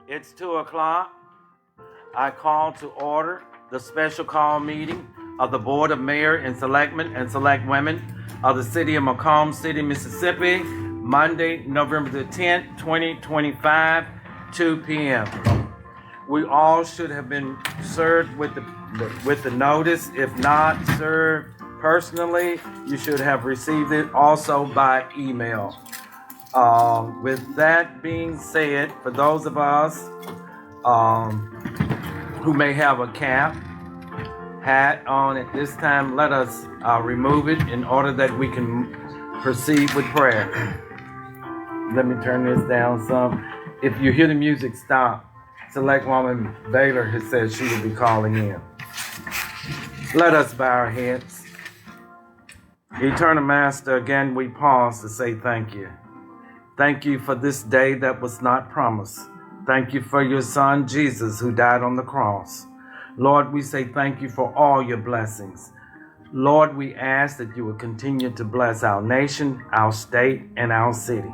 It's 2 o'clock. I call to order the special call meeting of the Board of Mayor and Selectmen and Select Women of the City of McComb City, Mississippi, Monday, November the 10th, 2025, 2 p.m. We all should have been served with the notice. If not served personally, you should have received it also by email. With that being said, for those of us who may have a hat on at this time, let us remove it in order that we can proceed with prayer. Let me turn this down some. If you hear the music, stop. Select Woman Baylor has said she will be calling in. Let us bow our heads. Eternal Master, again we pause to say thank you. Thank you for this day that was not promised. Thank you for your son, Jesus, who died on the cross. Lord, we say thank you for all your blessings. Lord, we ask that you will continue to bless our nation, our state, and our city.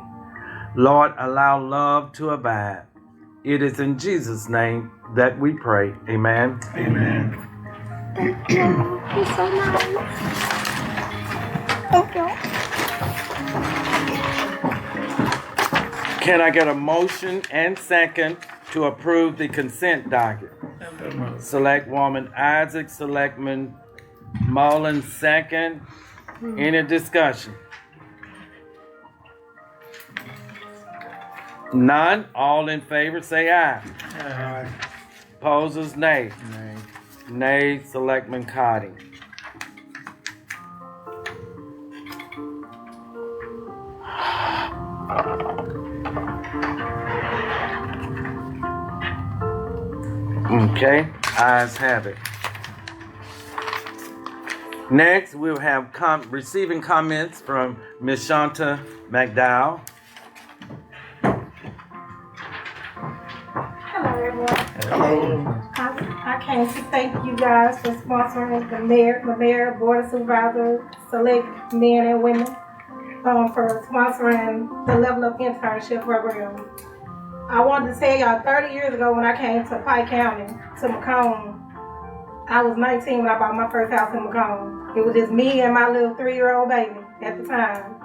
Lord, allow love to abide. It is in Jesus' name that we pray. Amen. Amen. Thank you. You're so nice. Thank you. Can I get a motion and second to approve the consent docket? Select Woman Isaac, Selectman Mullins, second. Any discussion? None. All in favor say aye. Aye. Opposers nay. Nay, Selectman Cotty. Okay, ayes have it. Next, we'll have receiving comments from Ms. Shanta McDowell. Hello, everyone. Hello. I came to thank you guys for sponsoring the mayor, board of supervisors, select men and women, for sponsoring the Level Up Internship Program. I wanted to tell y'all, 30 years ago when I came to Pike County, to McComb, I was 19 when I bought my first house in McComb. It was just me and my little 3-year-old baby at the time.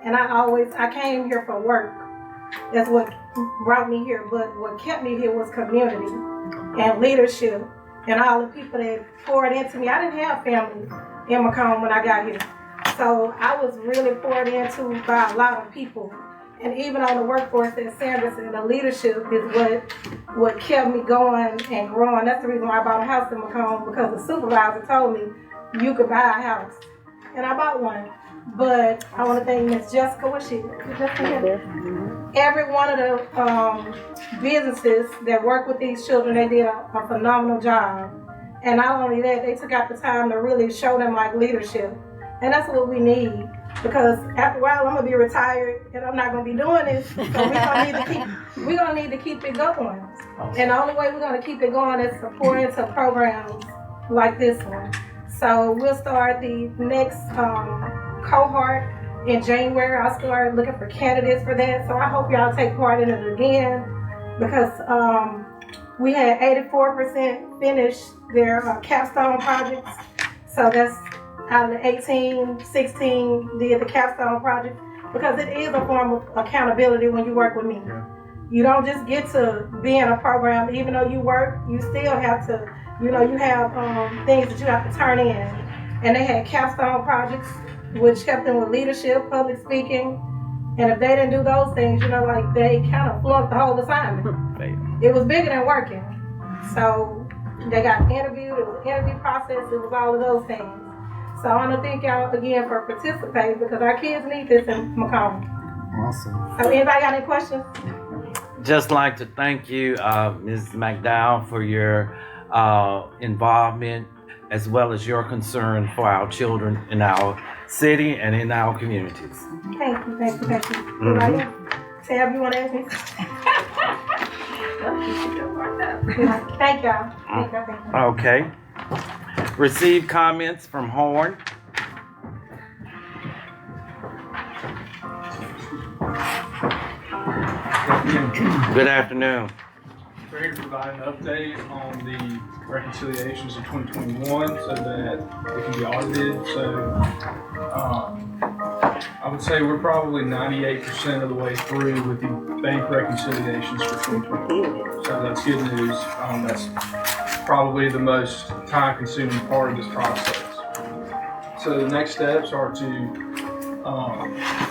And I came here for work. That's what brought me here. But what kept me here was community and leadership and all the people that poured into me. I didn't have family in McComb when I got here. So I was really poured into by a lot of people. And even on the workforce at Sanderson, the leadership is what kept me going and growing. That's the reason why I bought a house in McComb, because the supervisor told me you could buy a house. And I bought one. But I want to thank Miss Jessica. What's she? Every one of the businesses that work with these children, they did a phenomenal job. And not only that, they took out the time to really show them like leadership. And that's what we need. Because after a while, I'm gonna be retired, and I'm not gonna be doing this. So we're gonna need to keep it going. And the only way we're gonna keep it going is to pour into programs like this one. So we'll start the next cohort in January. I'll start looking for candidates for that. So I hope y'all take part in it again, because we had 84% finish their capstone projects. So that's out of the 18, 16 did the capstone project, because it is a form of accountability when you work with me. Yeah. You don't just get to be in a program. Even though you work, you still have to, you have things that you have to turn in. And they had capstone projects, which helped them with leadership, public speaking. And if they didn't do those things, they kind of flunked the whole assignment. It was bigger than working. So they got interviewed, it was an interview process, it was all of those things. So I want to thank y'all again for participating, because our kids need this in McComb. Awesome. So anybody got any questions? Just like to thank you, Ms. McDowell, for your involvement as well as your concern for our children in our city and in our communities. Thank you. Anybody else? Tab, you want to ask me? Thank y'all. Okay. Receive comments from Horn. Good afternoon. We're here to provide an update on the reconciliations of 2021 so that it can be audited. So I would say we're probably 98% of the way through with the bank reconciliations for 2021. So that's good news. That's probably the most time-consuming part of this process. So the next steps are to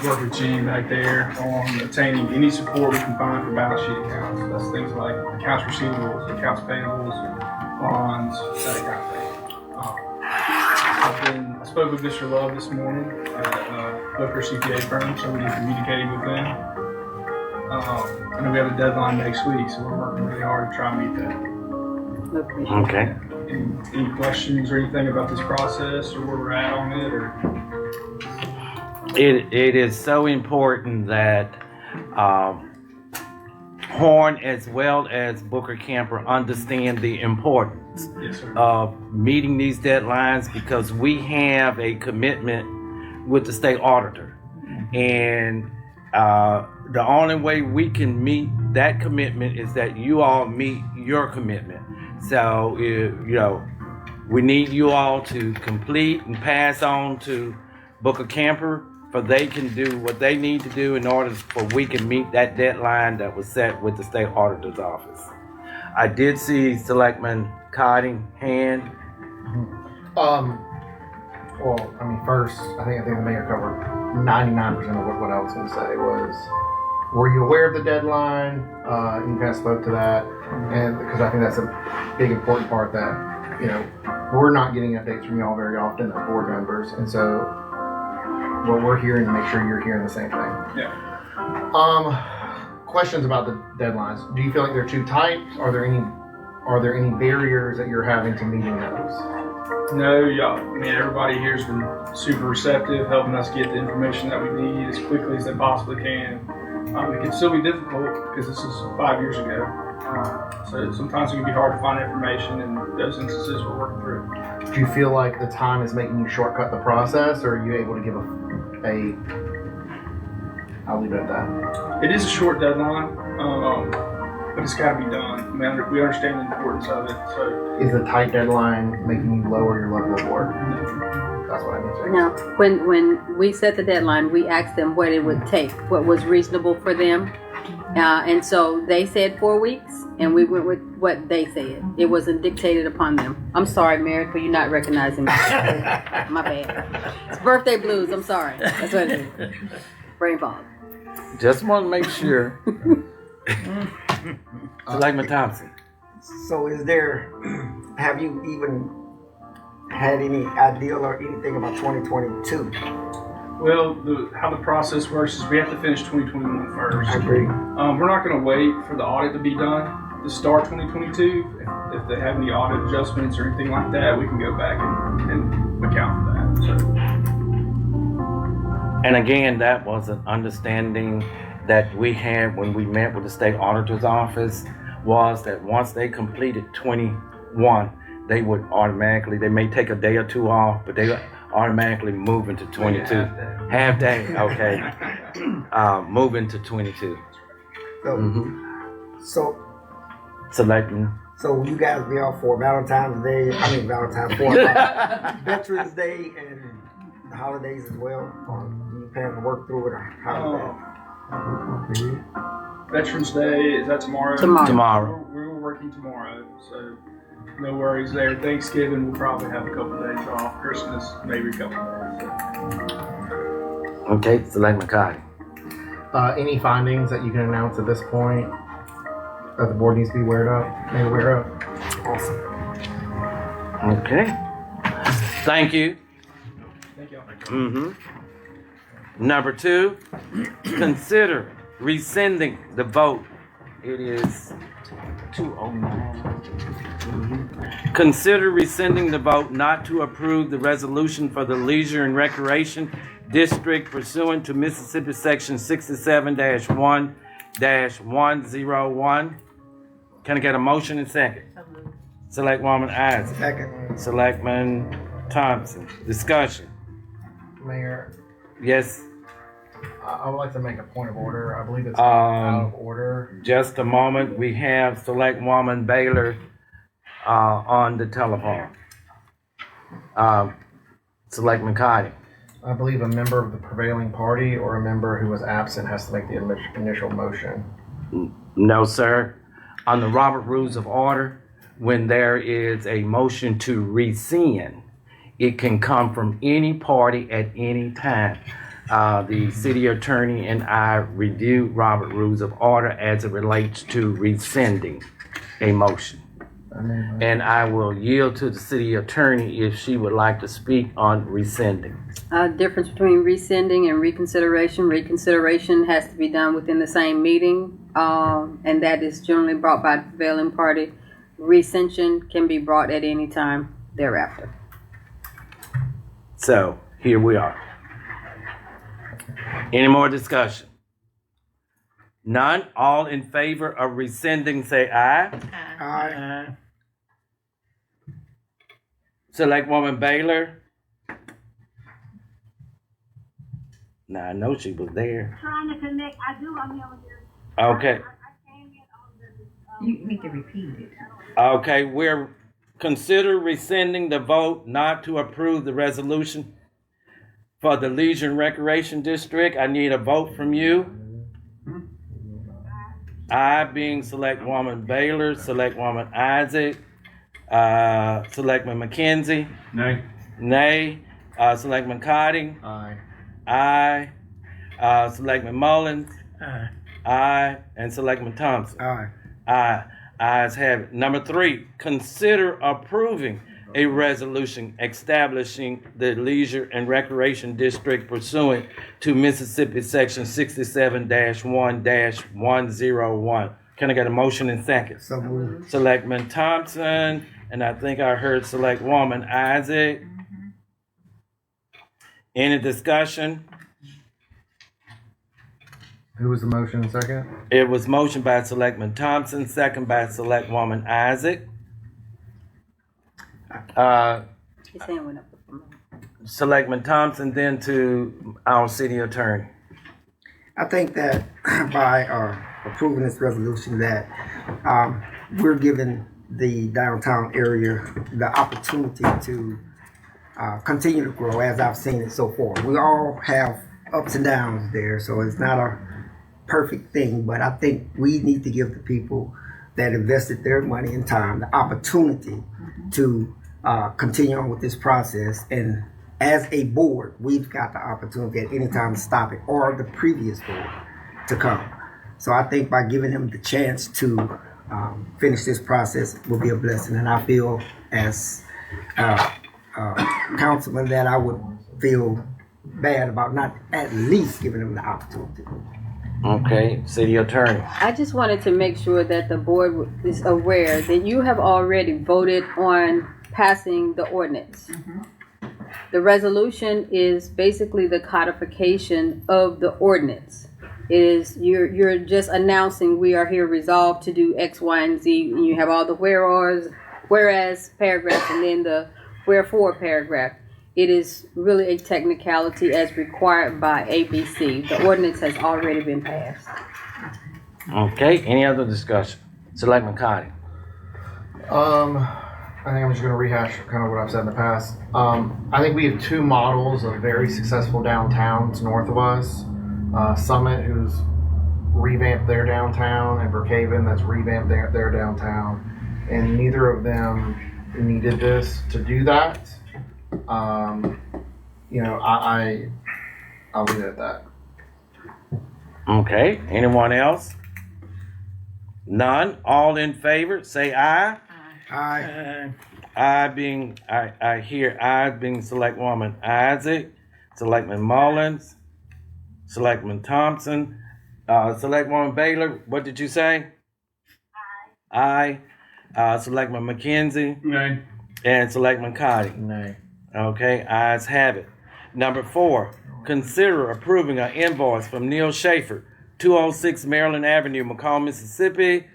work with Gene back there on obtaining any support we can find for balance sheet accounts. That's things like accounts receivables, accounts payables, bonds, that kind of thing. I spoke with Mr. Love this morning at Booker CPA firm, so we communicated with them. And we have a deadline next week, so we're working really hard to try and meet that. Okay. Any questions or anything about this process or where we're at on it? Or It is so important that Horn as well as Booker Camper understand the importance yes, sir. of meeting these deadlines because we have a commitment with the state auditor. And the only way we can meet that commitment is that you all meet your commitment. So, we need you all to complete and pass on to Booker Camper for they can do what they need to do in order for we can meet that deadline that was set with the state auditor's office. I did see Selectman Cotting hand. First, I think the mayor covered 99% of what I was going to say was, were you aware of the deadline? You kind of spoke to that, and because I think that's a big important part that, we're not getting updates from y'all very often as board members, and so what we're hearing to make sure you're hearing the same thing. Yeah. Questions about the deadlines. Do you feel like they're too tight? Are there any barriers that you're having to meeting those? No, everybody here's been super receptive, helping us get the information that we need as quickly as they possibly can. It can still be difficult because this is 5 years ago. So sometimes it can be hard to find information, and those instances we're working through. Do you feel like the time is making you shortcut the process, or are you able to give I'll leave it at that. It is a short deadline, but it's got to be done. We understand the importance of it. So is the tight deadline making you lower your level of work? That's what I mean to say. No, when we set the deadline, we asked them what it would take, what was reasonable for them. And so they said 4 weeks, and we went with what they said. It wasn't dictated upon them. I'm sorry, Mary, for you not recognizing me. My bad. It's birthday blues. I'm sorry. That's what it is. Brain fog. Just want to make sure. Selectman Thompson. So have you even had any idea or anything about 2022? Well, how the process works is we have to finish 2021 first. I agree. We're not going to wait for the audit to be done to start 2022. If they have any audit adjustments or anything like that, we can go back and account for that. So. And again, that was an understanding that we had when we met with the state auditor's office, was that once they completed 21, they would automatically, they may take a day or two off, but they automatically move into 22. Half day, okay. Move into 22. So Selectmen. So will you guys be off for Valentine's Day? Veterans Day and the holidays as well? Or do you plan to work through it, or how is that? Veterans Day, is that tomorrow? Tomorrow. We're working tomorrow, so no worries there. Thanksgiving, we'll probably have a couple of days off. Christmas, maybe a couple of days. So. Okay, Selectman Cotty. Any findings that you can announce at this point that the board needs to be made aware of? Awesome. Okay. Thank you. Thank y'all. Number 2, consider rescinding the vote. It is 2:09. Consider rescinding the vote not to approve the resolution for the Leisure and Recreation District pursuant to Mississippi Section 67-1-101. Can I get a motion and second? Selectwoman Isaac. Second. Selectman Thompson. Discussion. Mayor, Yes. I would like to make a point of order. I believe it's out of order. Just a moment. We have Selectwoman Baylor on the telephone. Selectman Cotty. I believe a member of the prevailing party or a member who was absent has to make the initial motion. No, sir. On the Robert Rules of Order, when there is a motion to rescind, it can come from any party at any time. The city attorney and I review Robert Rules of Order as it relates to rescinding a motion. And I will yield to the city attorney if she would like to speak on rescinding. Difference between rescinding and reconsideration. Reconsideration has to be done within the same meeting, and that is generally brought by the prevailing party. Rescission can be brought at any time thereafter. So, here we are. Any more discussion? None? All in favor of rescinding, say aye. Aye. Selectwoman Baylor? Now, I know she was there. Trying to connect. I do. I'm over here. Okay. I came in on the. You need to repeat it. Okay, we're consider rescinding the vote not to approve the resolution for the Leisure and Recreation District. I need a vote from you. I being Selectwoman Baylor, Selectwoman Isaac, Selectman McKenzie. Nay. Nay. Selectman Cotting. Aye. Aye. Selectman Mullins. Aye. And Selectman Thompson. Aye. Aye. Ayes have it. Number 3, consider approving a resolution establishing the Leisure and Recreation District pursuant to Mississippi Section 67-1-101. Can I get a motion and second? So moved. Selectman Thompson, and I think I heard Selectwoman Isaac. Any discussion? Who was the motion second? It was motioned by Selectman Thompson, second by Selectwoman Isaac. His hand went up. Selectman Thompson, then to our city attorney. I think that by approving this resolution that we're giving the downtown area the opportunity to continue to grow as I've seen it so far. We all have ups and downs there, so it's not a perfect thing, but I think we need to give the people that invested their money and time the opportunity to continue on with this process. And as a board, we've got the opportunity at any time to stop it, or the previous board to come. So I think by giving them the chance to finish this process will be a blessing. And I feel as councilman that I would feel bad about not at least giving them the opportunity. Okay, city attorney. I just wanted to make sure that the board is aware that you have already voted on passing the ordinance. The resolution is basically the codification of the ordinance. It is you're just announcing we are here resolved to do X, Y, and Z, and you have all the whereas paragraph and then the wherefore paragraph. It is really a technicality as required by ABC. The ordinance has already been passed. Okay, any other discussion? Selectman Cotty. I think I'm just going to rehash kind of what I've said in the past. I think we have two models of very successful downtowns north of us. Summit, who's revamped their downtown, and Brookhaven, that's revamped their downtown. And neither of them needed this to do that. I'll leave it at that. Okay, anyone else? None? All in favor, say aye. Aye. I hear aye being Selectwoman Isaac, Selectman Mullins, Selectman Thompson, Selectwoman Baylor, what did you say? Aye. Selectman McKenzie. Nay. And Selectman Cotty. Nay. Okay, ayes have it. Number 4, consider approving an invoice from Neil Schaefer, 206 Maryland Avenue, McComb, Mississippi,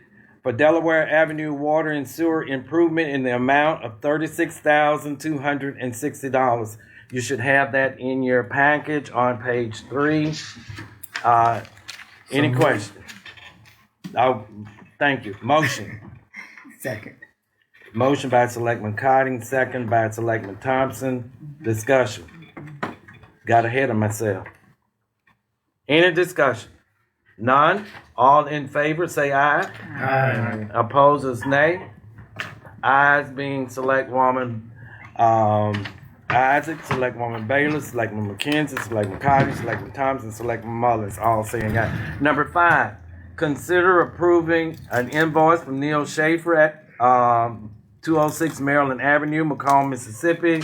for Delaware Avenue water and sewer improvement in the amount of $36,260 You should have that in your package on page 3. Any questions? Oh, thank you. Motion. Second. Motion by Selectman Cotting, second by Selectman Thompson. Discussion. Got ahead of myself. Any discussion? None? All in favor, say aye. Aye. Opposers, nay. Ayes being Selectwoman Isaac, Selectwoman Baylor, Selectman McKenzie, Selectman Cotting, Selectman Thompson, Selectman Mullins, all saying aye. Number 5, consider approving an invoice from Neil Schaefer at 206 Maryland Avenue, McComb, Mississippi,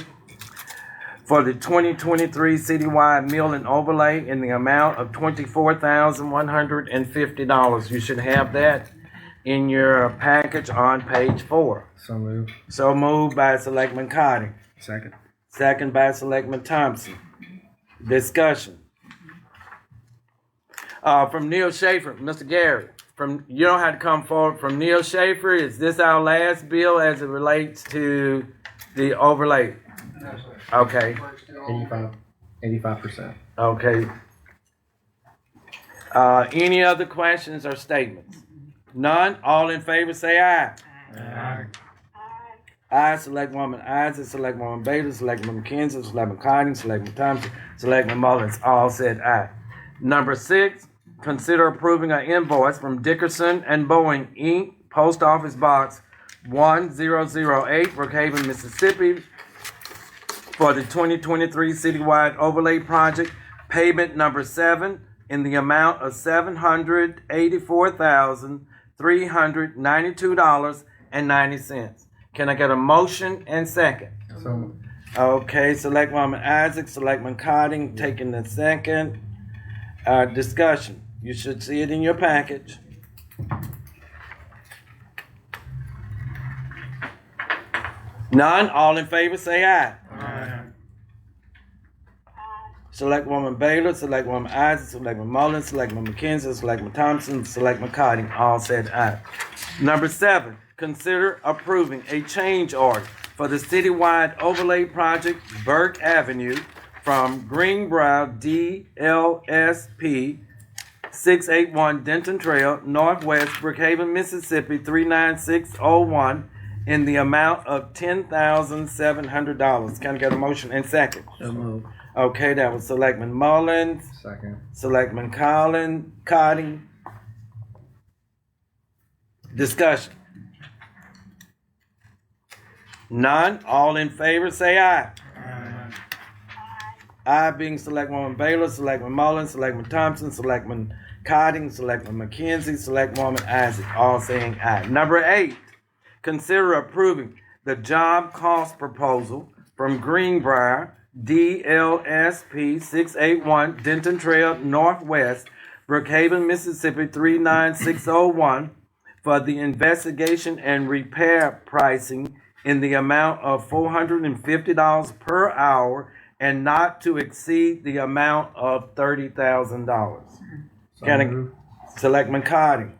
for the 2023 citywide mill and overlay in the amount of $24,150. You should have that in your package on page 4. So moved. So moved by Selectman Cotting. Second. Second by Selectman Thompson. Discussion. From Neil Schaefer, Mr. Gary, you don't have to come forward. From Neil Schaefer, is this our last bill as it relates to the overlay? Okay. 85%. Okay. Any other questions or statements? None? All in favor say aye. Aye. Aye. Selectwoman Isaac, Selectwoman Baylor, Selectman McKenzie, Selectman Cotting, Selectman Thompson, Selectman Mullins, all said aye. Number 6, consider approving an invoice from Dickerson and Boeing, Inc., Post Office Box 1008, Brookhaven, Mississippi, for the 2023 citywide overlay project, payment number 7, in the amount of $784,392.90. Can I get a motion and second? So Okay, Selectwoman Isaac, Selectman Cotting, taking the second. Discussion. You should see it in your package. None? All in favor say aye. Selectwoman Baylor, Selectwoman Isaac, Selectman Mullins, Selectman McKenzie, Selectman Thompson, Selectman Cotting, all said aye. Number 7, consider approving a change order for the citywide overlay project Burke Avenue from Greenbrier DLSP 681 Denton Trail, Northwest Brookhaven, Mississippi 39601 in the amount of $10,700. Can I get a motion and second? So moved. Okay, that was Selectman Mullins, second. Selectman Cotting. Discussion. None. All in favor say aye. Aye being Selectwoman Baylor, Selectman Mullins, Selectman Thompson, Selectman Cotting, Selectman McKenzie, Selectwoman Isaac, all saying aye. Number 8, consider approving the job cost proposal from Greenbrier DLSP 681 Denton Trail Northwest, Brookhaven, Mississippi 39601 for the investigation and repair pricing in the amount of $450 per hour and not to exceed the amount of $30,000. So Can I, moved. Selectman Cotting.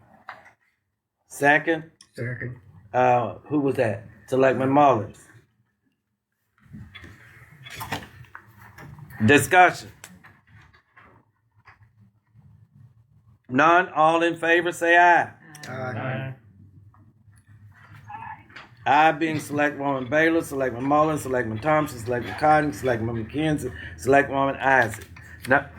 Second. Second. Who was that? Selectman Mullins. Discussion. None. All in favor say aye. Aye. Aye being Selectwoman Baylor, Selectman Mullins, Selectman Thompson, Selectman Cotting, Selectman McKenzie, Selectwoman Isaac.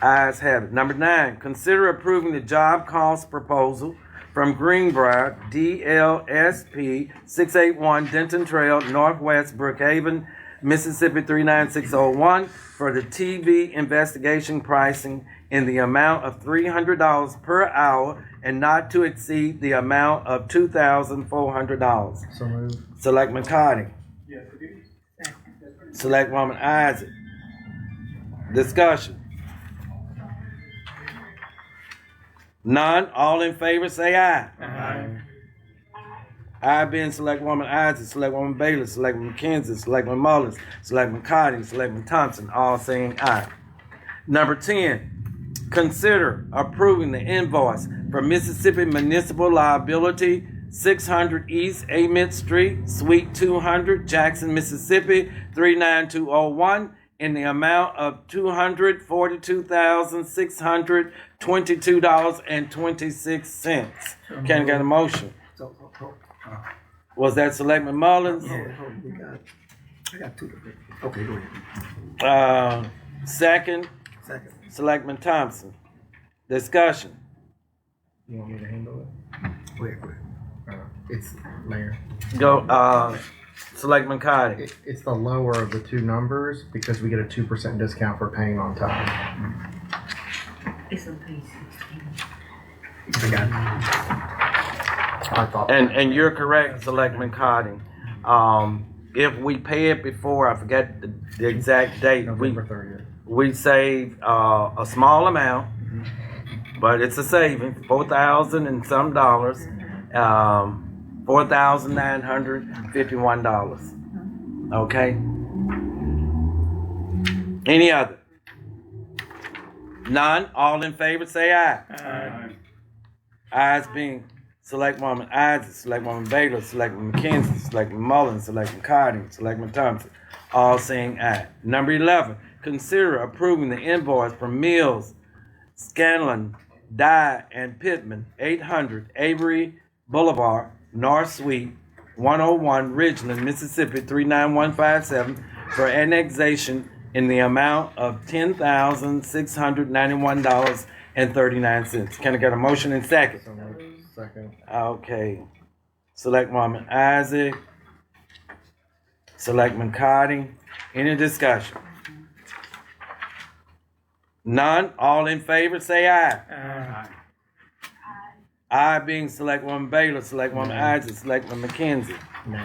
Ayes have it. Number 9, consider approving the job cost proposal from Greenbrier DLSP 681 Denton Trail, Northwest Brookhaven, Mississippi 39601 for the TV investigation pricing in the amount of $300 per hour and not to exceed the amount of $2,400. So moved. Selectman Cotting. Selectwoman Isaac. Discussion. None. All in favor say aye. Aye being Selectwoman Isaac, Selectwoman Baylor, Selectman McKenzie, Selectman Mullins, Selectman Cotting, Selectman Thompson, all saying aye. Number 10, consider approving the invoice for Mississippi Municipal Liability 600 East Amite Street, Suite 200, Jackson, Mississippi 39201 in the amount of $242,622.26. Can I get a motion? Was that Selectman Mullins? Yeah, I got two. Okay, go ahead. Second, Second. Selectman Thompson. Discussion. You want me to handle it? Wait. It's Mayor. Go, Selectman Cotty. It's the lower of the two numbers because we get a 2% discount for paying on time. It's on page 16. I got it. I thought. And you're correct, Selectman Cotty. If we pay it before, I forget the exact date, November 30th. we save a small amount, but it's a saving, $4,000 and some dollars, $4,951. Okay. Any other? None. All in favor, say aye. Aye. Ayes being Selectwoman Isaac, Selectwoman Baylor, Selectman McKenzie, Selectman Mullins, Selectman Carding, Selectman Thompson, all saying aye. Number 11, consider approving the invoice from Mills, Scanlon, Dye, and Pittman, 800 Avery Boulevard, North Suite, 101, Ridgeland, Mississippi, 39157, for annexation in the amount of $10,691.39. Can I get a motion and second? Second. Okay. Selectwoman Isaac. Selectman Cotting. Any discussion? None. All in favor, say aye. Aye. Aye being Selectwoman Baylor, Selectwoman Isaac, Selectman McKenzie. No.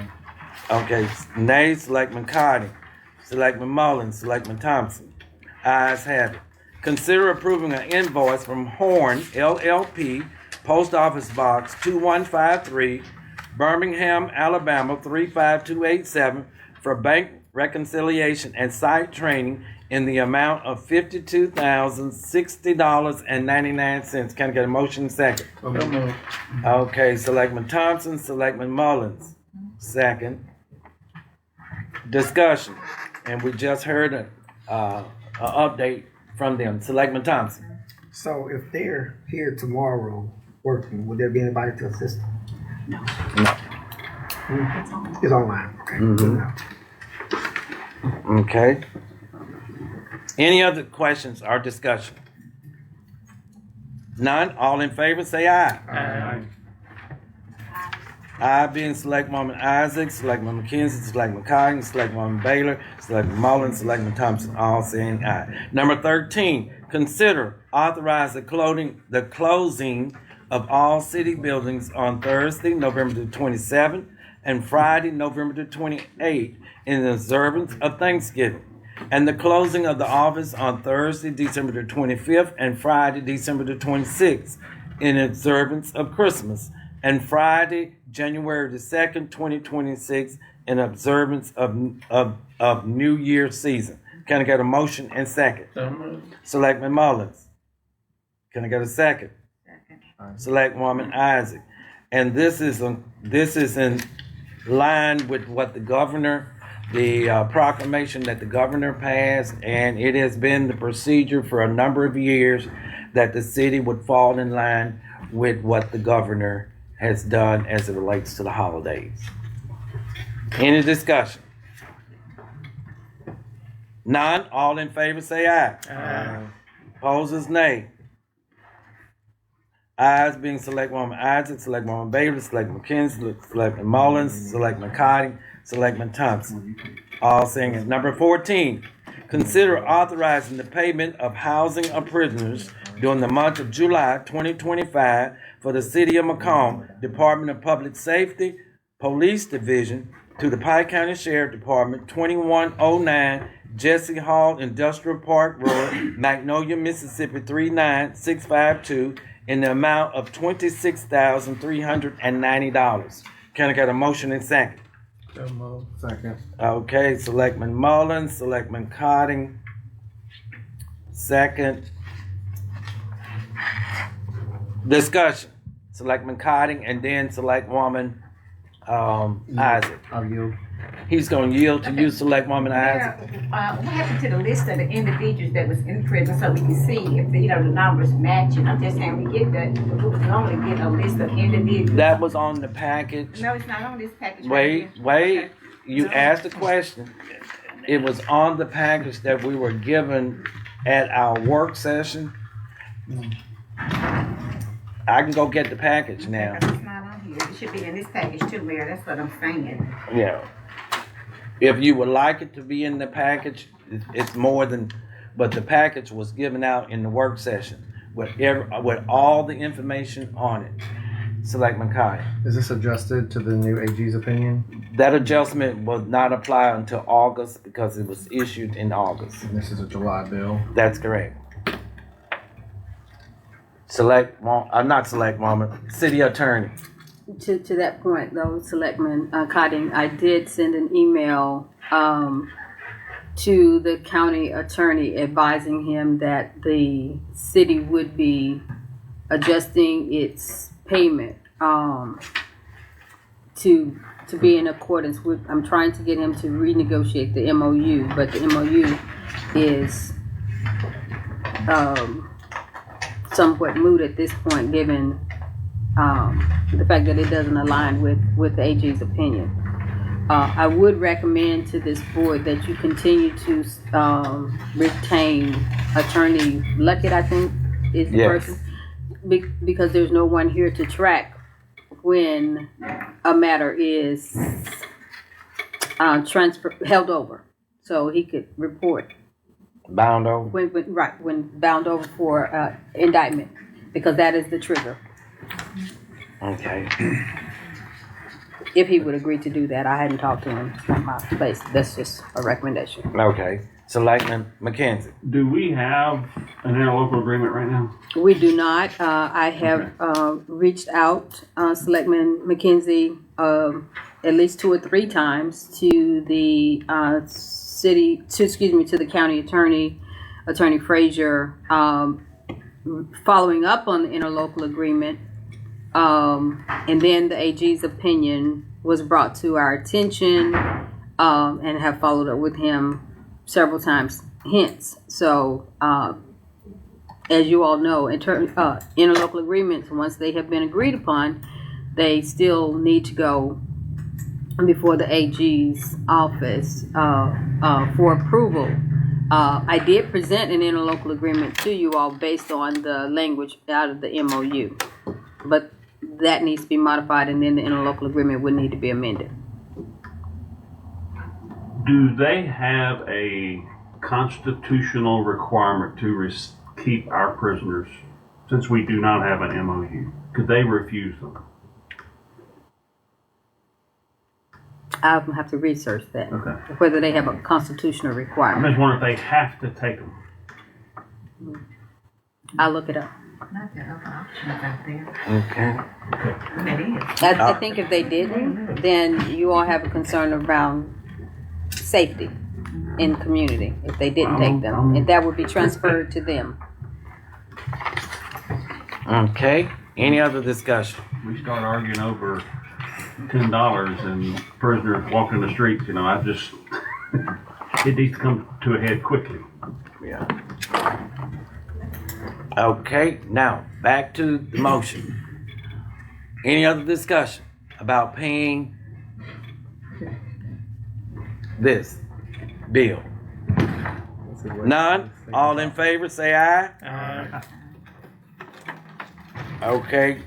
Okay. Nay, Selectman Cotting. Selectman Mullins, Selectman Thompson. Ayes have it. Consider approving an invoice from Horn LLP, Post Office Box 2153, Birmingham, Alabama 35287, for bank reconciliation and site training in the amount of $52,060.99. Can I get a motion second? Okay, Selectman Thompson, Selectman Mullins, second. Discussion, and we just heard an update from them. Selectman Thompson. So if they're here tomorrow working, would there be anybody to assist? No. It's online. Okay. Mhm. Okay. Any other questions or discussion? None. All in favor, say aye. Aye. Aye being Selectwoman Isaac, Selectman McKenzie, Selectman Cotton, Selectwoman Baylor, Selectman Mullins, Selectman Thompson, all saying aye. Number 13, consider authorize the closing of all city buildings on Thursday, November the 27th, and Friday, November the 28th, in observance of Thanksgiving, and the closing of the office on Thursday, December the 25th, and Friday, December the 26th, in observance of Christmas, and Friday, January the 2nd, 2026, in observance of New Year's season. Can I get a motion and second? Selectman Mullins. Can I get a second? Selectwoman Isaac. And this is in line with what the governor, the proclamation that the governor passed, and it has been the procedure for a number of years that the city would fall in line with what the governor has done as it relates to the holidays. Any discussion? None. All in favor say aye. Aye. Opposers nay. Ayes being Selectwoman Isaac, Selectwoman Baylor, Selectman McKenzie, Selectman Mullins, Selectman Cotting, Selectman Thompson. All saying it. Number 14, consider authorizing the payment of housing of prisoners during the month of July 2025 for the City of McComb, Department of Public Safety, Police Division, to the Pike County Sheriff Department, 2109 Jesse Hall Industrial Park Road, Magnolia, Mississippi 39652, in the amount of $26,390. Can I get a motion and second? Second. Okay, Selectman Mullins, Selectman Cotting, second. Discussion. Selectman Cotting and then Selectwoman Isaac. I'll yield. He's gonna yield to you, Selectwoman Isaac. What happened to the list of the individuals that was in prison so we can see if the, the numbers matching? I'm just saying we get that, we normally get a list of individuals. That was on the package. No, it's not on this package. Wait, right wait. here. You asked a question. It was on the package that we were given at our work session. I can go get the package now. Because it's not on here. It should be in this package too, Mayor. That's what I'm saying. Yeah. If you would like it to be in the package, it's more than, but the package was given out in the work session with all the information on it. Selectman Kai. Is this adjusted to the new AG's opinion? That adjustment will not apply until August because it was issued in August. And this is a July bill. That's correct. Not select woman, city attorney. To that point, though, Selectman Cotting, I did send an email to the county attorney advising him that the city would be adjusting its payment to be in accordance with. I'm trying to get him to renegotiate the MOU, but the MOU is somewhat moot at this point, given the fact that it doesn't align with the AG's opinion. I would recommend to this board that you continue to retain Attorney Luckett, I think is the person, because there's no one here to track when a matter is held over, so he could report Bound over. when bound over for indictment, because that is the trigger. Okay. If he would agree to do that. I hadn't talked to him. It's not my place. That's just a recommendation. Okay. Selectman McKenzie. Do we have an interlocal agreement right now? We do not. I have reached out, Selectman McKenzie, at least 2 or 3 times to the to the county attorney, Attorney Frazier, following up on the interlocal agreement. And then the AG's opinion was brought to our attention, and have followed up with him several times hence. So, as you all know, interlocal agreements, once they have been agreed upon, they still need to go before the AG's office for approval. I did present an interlocal agreement to you all based on the language out of the MOU, but that needs to be modified, and then the interlocal agreement would need to be amended. Do they have a constitutional requirement to keep our prisoners, since we do not have an MOU? Could they refuse them? I'll have to research that, Okay. whether they have a constitutional I'm requirement. just wondering if they have to take them. I'll look it up. Not the other options out there. Okay. That is. I think if they didn't, then you all have a concern around safety in the community if they didn't take them, and that would be transferred to them. Okay. Any other discussion? We start arguing over $10 and prisoners walking the streets, I just, it needs to come to a head quickly. Yeah. Okay. Now back to the motion. Any other discussion about paying this bill? None? All in favor, say aye. Aye. Okay.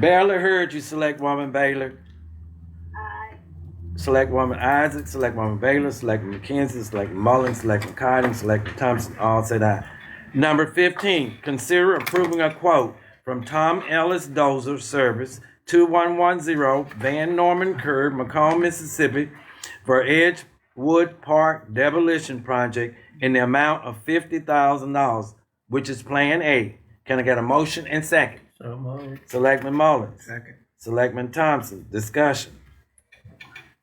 Baylor heard you, Selectwoman Baylor. Selectwoman Isaac, Selectwoman Baylor, Selectman McKenzie, Selectman Mullins, Selectman Cotting, Selectman Thompson, all said aye. Number 15, consider approving a quote from Tom Ellis Dozer Service, 2110 Van Norman Curve, McComb, Mississippi, for Edgewood Park Demolition Project in the amount of $50,000, which is Plan A. Can I get a motion and second? So moved. Selectman Mullins. Second. Selectman Thompson. Discussion.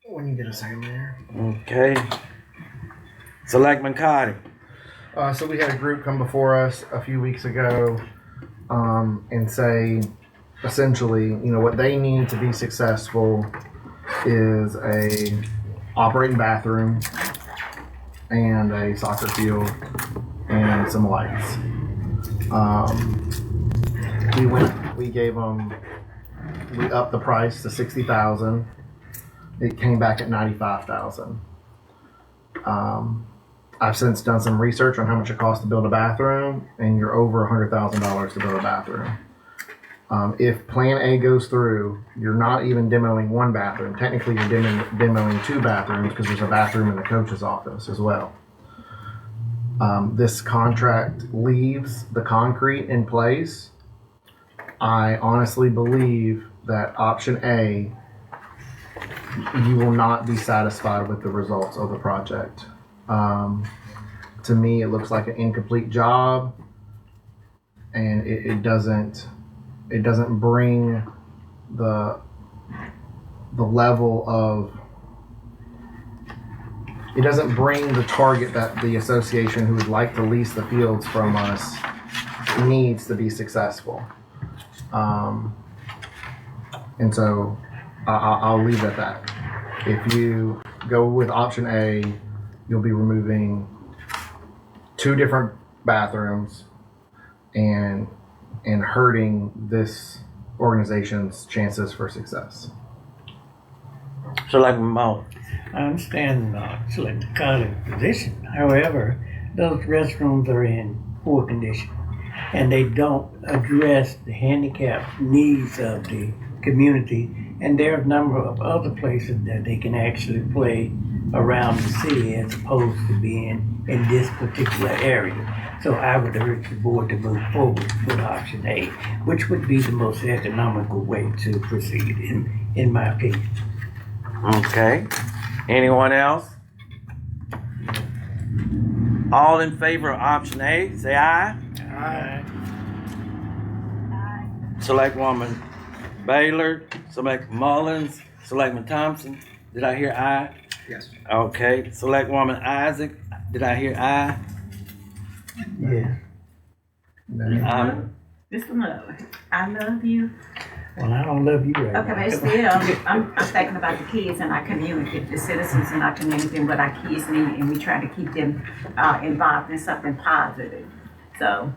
When you get a second there. Okay. Selectman Cotting. So we had a group come before us a few weeks ago and say, essentially, what they need to be successful is a operating bathroom and a soccer field and some lights. We upped the price to $60,000. It came back at $95,000. I've since done some research on how much it costs to build a bathroom, and you're over $100,000 to build a bathroom. If Plan A goes through, you're not even demoing one bathroom. Technically, you're demoing two bathrooms because there's a bathroom in the coach's office as well. This contract leaves the concrete in place. I honestly believe that option A, you will not be satisfied with the results of the project. To me, it looks like an incomplete job, and it doesn't bring the level of, it doesn't bring the target that the association who would like to lease the fields from us needs to be successful. And so I'll leave it at that. If you go with option A, you'll be removing two different bathrooms and hurting this organization's chances for success. So like Mo. I understand Select College position. However, those restrooms are in poor condition, and they don't address the handicap needs of the community. And there are a number of other places that they can actually play around the city as opposed to being in this particular area. So I would urge the board to move forward with option A, which would be the most economical way to proceed, in my opinion. Okay. Anyone else? All in favor of option A, say aye. Aye. Select Woman Baylor, Select Mullins, Selectman Thompson. Did I hear aye? Yes. Okay. Select Woman Isaac. Did I hear aye? Yeah. Mr. Miller, I love you. Well, I don't love you right now. Okay, but still, I'm thinking about the kids in our community, the citizens in our community, and what our kids need, and we try to keep them involved in something positive. So.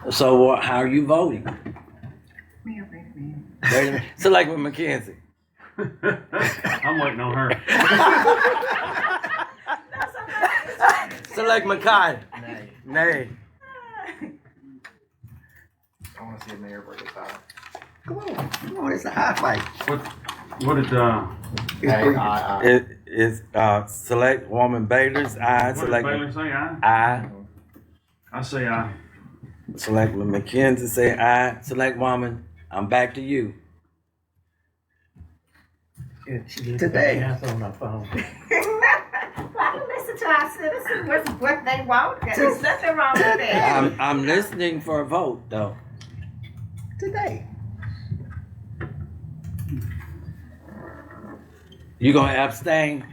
So how are you voting? Wait a minute. Wait a minute. Select with Mackenzie. I'm waiting on her. Select McComb. Nay. I want to see a mayor break it down. Come on, it's a high fight. What did It is Select Woman Baylor's aye. what did Select Baylor say? Aye. aye. I say aye. Selectman McKenzie say aye. Select Woman, I'm back to you. Today. On my phone. Well, listen to our citizens, what they want. There's nothing wrong with that. I'm listening for a vote though. Today. You gonna abstain?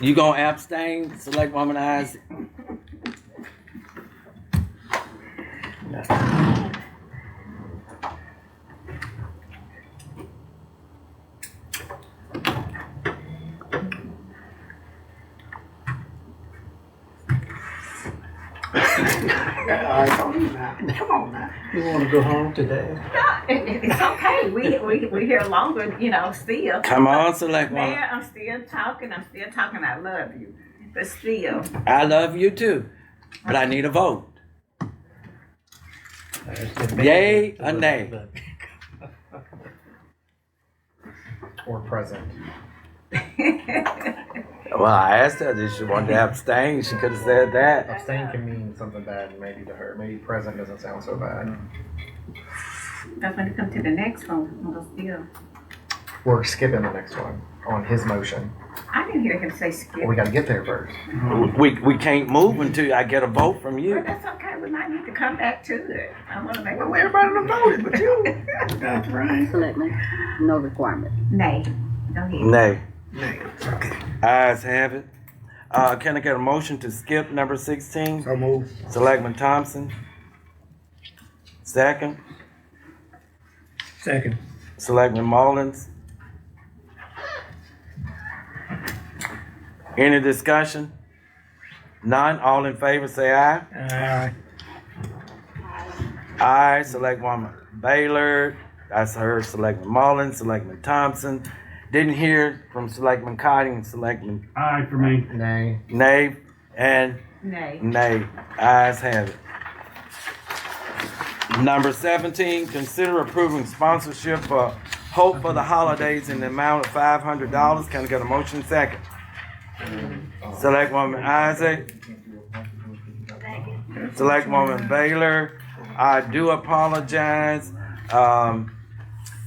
You gonna abstain? Select Woman ayes. Come on now. You want to go home today? No, it's okay. We here longer, still. Come on, Select Woman. Mayor, I'm still talking. I love you. But still. I love you too, but I need a vote. Yay or nay? Or present. Well, I asked her if she wanted to abstain. She could have said that. Abstain can mean something bad maybe to her. Maybe present doesn't sound so bad. That's when it comes to the next one, we'll still. We're skipping the next one on his motion. I didn't hear him say skip. Well, we got to get there first. We can't move until I get a vote from But you. that's okay. We might need to come back to it. I want to make Well, everybody done voted, but you. That's right. Selectmen, no requirement. Nay. Go ahead. Nay. Nay. Okay. Ayes have it. Can I get a motion to skip number 16? So move. Selectman Thompson. Second. Second. Selectman Mullins. Any discussion? None, all in favor say aye. Aye, Selectwoman Baylor, that's her, Selectman Mullins, Selectman Thompson. Didn't hear from Selectman Cotting and Selectman Aye for me. Nave, and Nay. Nay. Ayes have it. Number 17, consider approving sponsorship for Hope for the Holidays in the amount of $500. Can I get a motion second? Selectwoman Isaac. Selectwoman Baylor. I do apologize.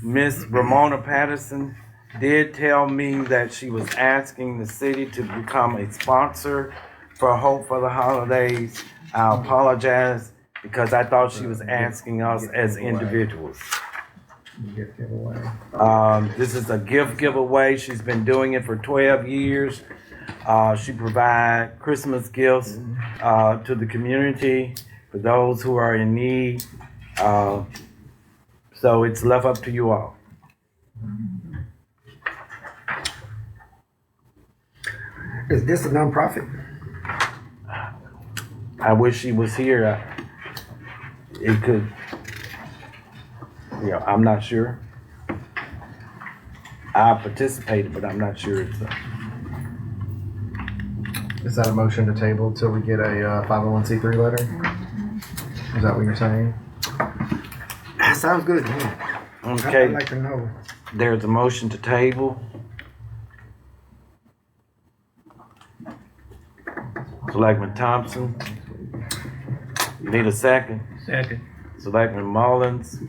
Miss Ramona Patterson did tell me that she was asking the city to become a sponsor for Hope for the Holidays. I apologize because I thought she was asking us as individuals. This is a gift giveaway. She's been doing it for 12 years. She provides Christmas gifts to the community for those who are in need. So it's left up to you all. Is this a nonprofit? I wish she was here. It could, I'm not sure. I participated, but I'm not sure it's Is that a motion to table till we get a 501c3 letter? Is that what you're saying? That sounds good to me. okay. I'd like to know. There's a motion to table. Selectman Thompson. Need a second? Second. Selectman Mullins.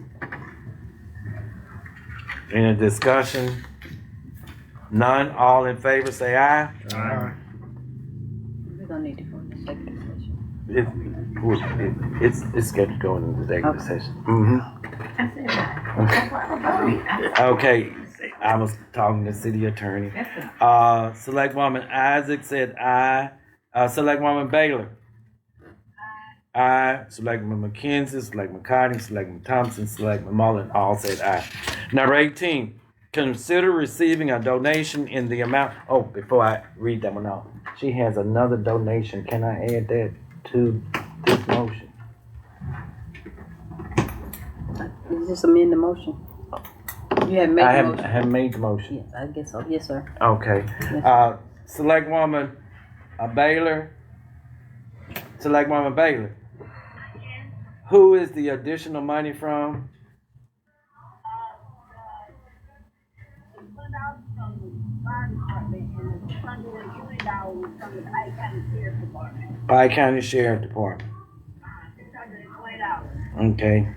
Any discussion? None, all in favor say aye. We don't need to go into executive session. It's scheduled going into the executive Okay. session. I said that. That's why I voted. Okay, I was talking to city attorney. Selectwoman Isaac said aye. Selectwoman Baylor. Aye. Selectman McKenzie, Selectman Cotting, Selectman Thompson, Selectman Mullen all said aye. Number 18, consider receiving a donation in the amount, before I read that one out, she has another donation. Can I add that to this motion? Just amend the motion. You haven't made I the motion. haven't made the motion. Yes, I guess so. Yes, sir. Okay. Selectwoman Baylor. Selectwoman Baylor. Who is the additional money from? $1 from the fire department and $120 from the Pike County Sheriff's Department. Pike County Sheriff Department. $620. Okay.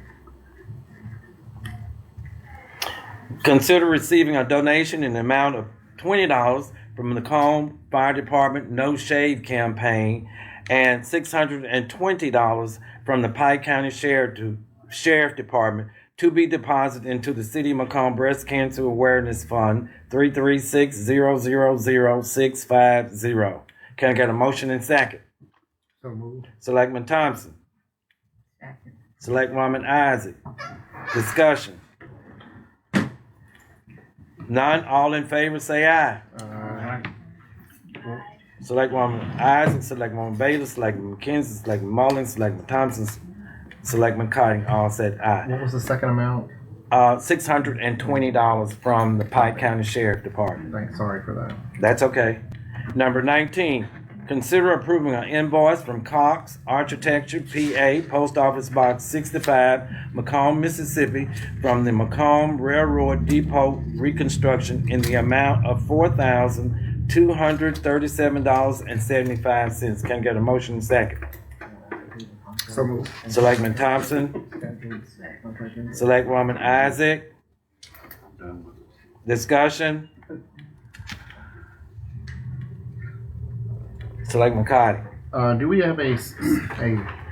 Consider receiving a donation in the amount of $20 from the McComb Fire Department No Shade campaign and $620 from the Pike County Sheriff Department to be deposited into the City of McComb Breast Cancer Awareness Fund 336-000-650. Can I get a motion and second? So moved. Selectman Thompson. Second. Selectwoman Isaac. Discussion. None, all in favor say aye. Selectwoman Isaac, Selectwoman Baylor, Selectman McKenzie, Selectman Mullins, Selectman Thompson, Selectman Cotting all said aye. What was the second amount? $620 from the Pike County Sheriff Department. Thanks, sorry for that. That's okay. Number 19, consider approving an invoice from Cox Architecture, PA, Post Office Box 65, McComb, Mississippi, from the McComb Railroad Depot reconstruction in the amount of $4,237.75. Can I get a motion second? So moved. Selectman Thompson, Selectwoman Isaac. Discussion. Selectman Cotty. Do we have a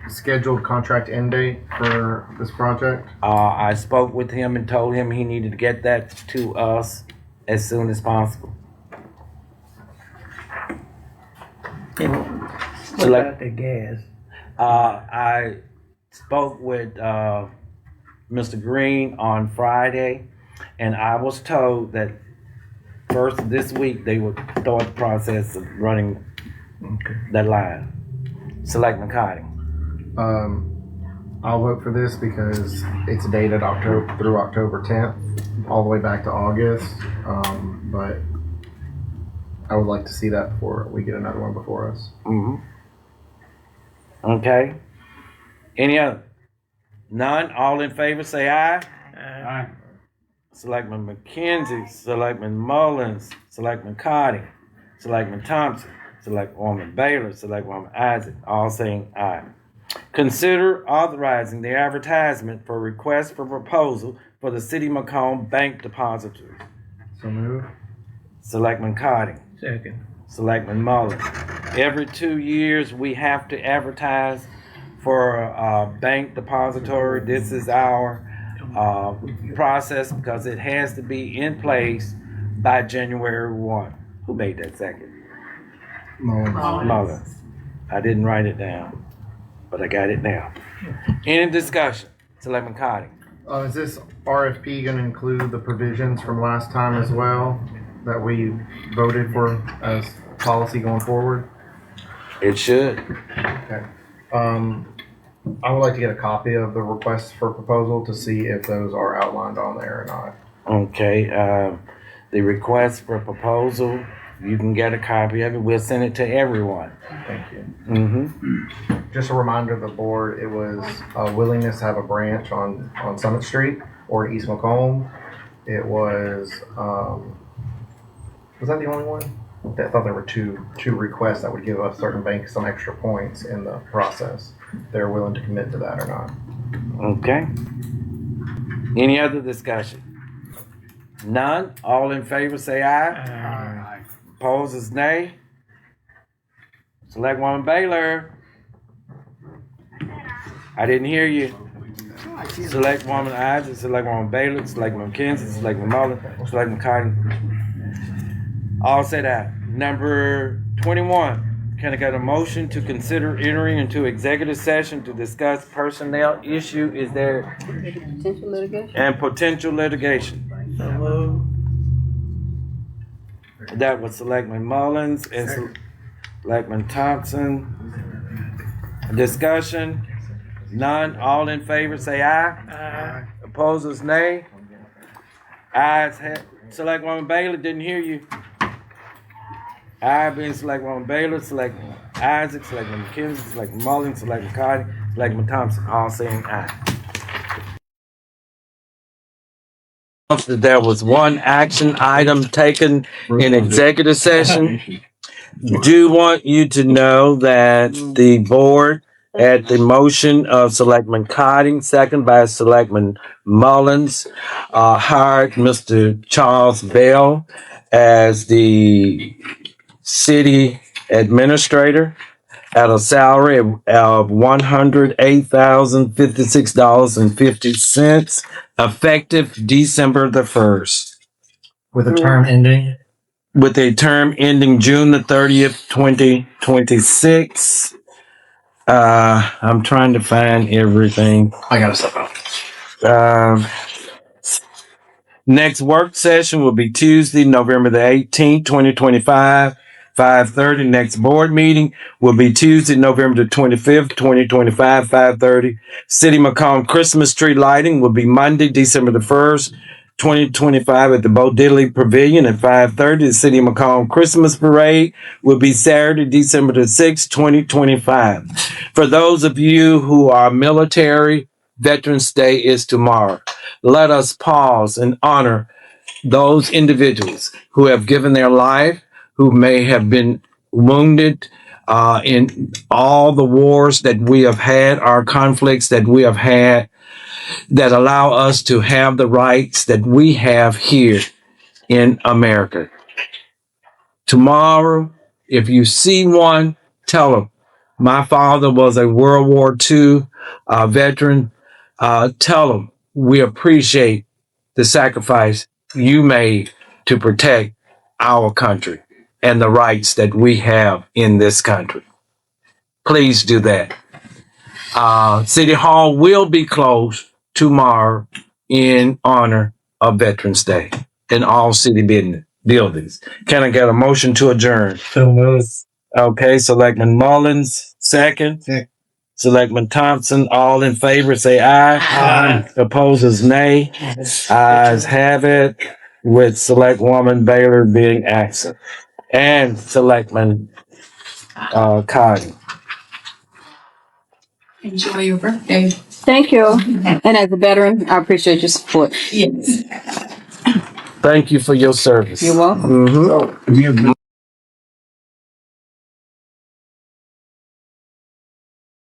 scheduled contract end date for this project? I spoke with him and told him he needed to get that to us as soon as possible. What Select- about the gas? I spoke with Mr. Green on Friday, And I was told that first of this week they would start the process of running that line. Selectman Cotting. I'll vote for this because it's dated October through October 10th, all the way back to August. But I would like to see that before we get another one before us. Mm-hmm. Okay. Any other? None. All in favor, say aye. Aye. Selectman McKenzie, Selectman Mullins, Selectman Cotting, Selectman Thompson, Selectwoman Baylor, Selectwoman Isaac, all saying aye. Consider authorizing the advertisement for request for proposal for the City McComb Bank Depository. So move. Selectman Cotting, Second. Selectman Mullins. Every 2 years we have to advertise for a bank depository. This is our process because it has to be in place by January 1. Who made that second? Mullins. I didn't write it down, but I got it now. Any discussion? Selectman Cotting. Is this RFP going to include the provisions from last time as well that we voted for as policy going forward? It should. Okay. I would like to get a copy of the request for proposal to see if those are outlined on there or not. Okay. The request for proposal, you can get a copy of it. We'll send it to everyone. Thank you. Mm-hmm. Just a reminder to the board, it was a willingness to have a branch on Summit Street or East McComb. It was that the only one? I thought there were two requests that would give a certain bank some extra points in the process. They're willing to commit to that or not. Okay. Any other discussion? None. All in favor say aye. Aye. Opposers nay. Selectwoman Baylor. I didn't hear you. Selectwoman Isaac, Selectwoman Baylor, Selectwoman McKenzie, Selectwoman Mullins, Selectwoman Cotton. All said aye. Number 21. Can I get a motion to consider entering into executive session to discuss personnel issue? Is there Potential litigation? and potential litigation? So move. That was Selectman Mullins and Selectman Thompson. Discussion? None. All in favor say aye. Aye. Opposers nay. Ayes have. Selectwoman Baylor, didn't hear you. I being Selectwoman Baylor, Selectman Isaac, Selectman McKenzie, Selectman Mullins, Selectman Cotty, Selectman Thompson, all saying aye. There was one action item taken in executive session. Do want you to know that the board, at the motion of Selectman Cotting, second by Selectman Mullins, hired Mr. Charles Bell as the city administrator at a salary of $108,056.50, effective December the 1st. With a term ending? With a term ending June the 30th, 2026. I'm trying to find everything. I gotta step out. Next work session will be Tuesday, November the 18th, 2025, 5:30. Next board meeting will be Tuesday, November the 25th, 2025, 5:30. City McComb Christmas tree lighting will be Monday, December the 1st, 2025 at the Bo Diddley Pavilion at 5:30. The City McComb Christmas Parade will be Saturday, December the 6th, 2025. For those of you who are military, Veterans Day is tomorrow. Let us pause and honor those individuals who have given their life, who may have been wounded in all the wars that we have had, our conflicts that we have had, that allow us to have the rights that we have here in America. Tomorrow, if you see one, tell them, my father was a World War II veteran. Tell them we appreciate the sacrifice you made to protect our country and the rights that we have in this country. Please do that. City Hall will be closed tomorrow in honor of Veterans Day in all city buildings. Can I get a motion to adjourn? So moved. Okay, Selectman Mullins, second. Second. Selectman Thompson, all in favor, say aye. Aye. Opposes nay. Ayes have it, with Selectwoman Baylor being absent. And Selectman Cotton. Enjoy your birthday. Thank you. And as a veteran, I appreciate your support. Yes. Thank you for your service. You're welcome. Mhm.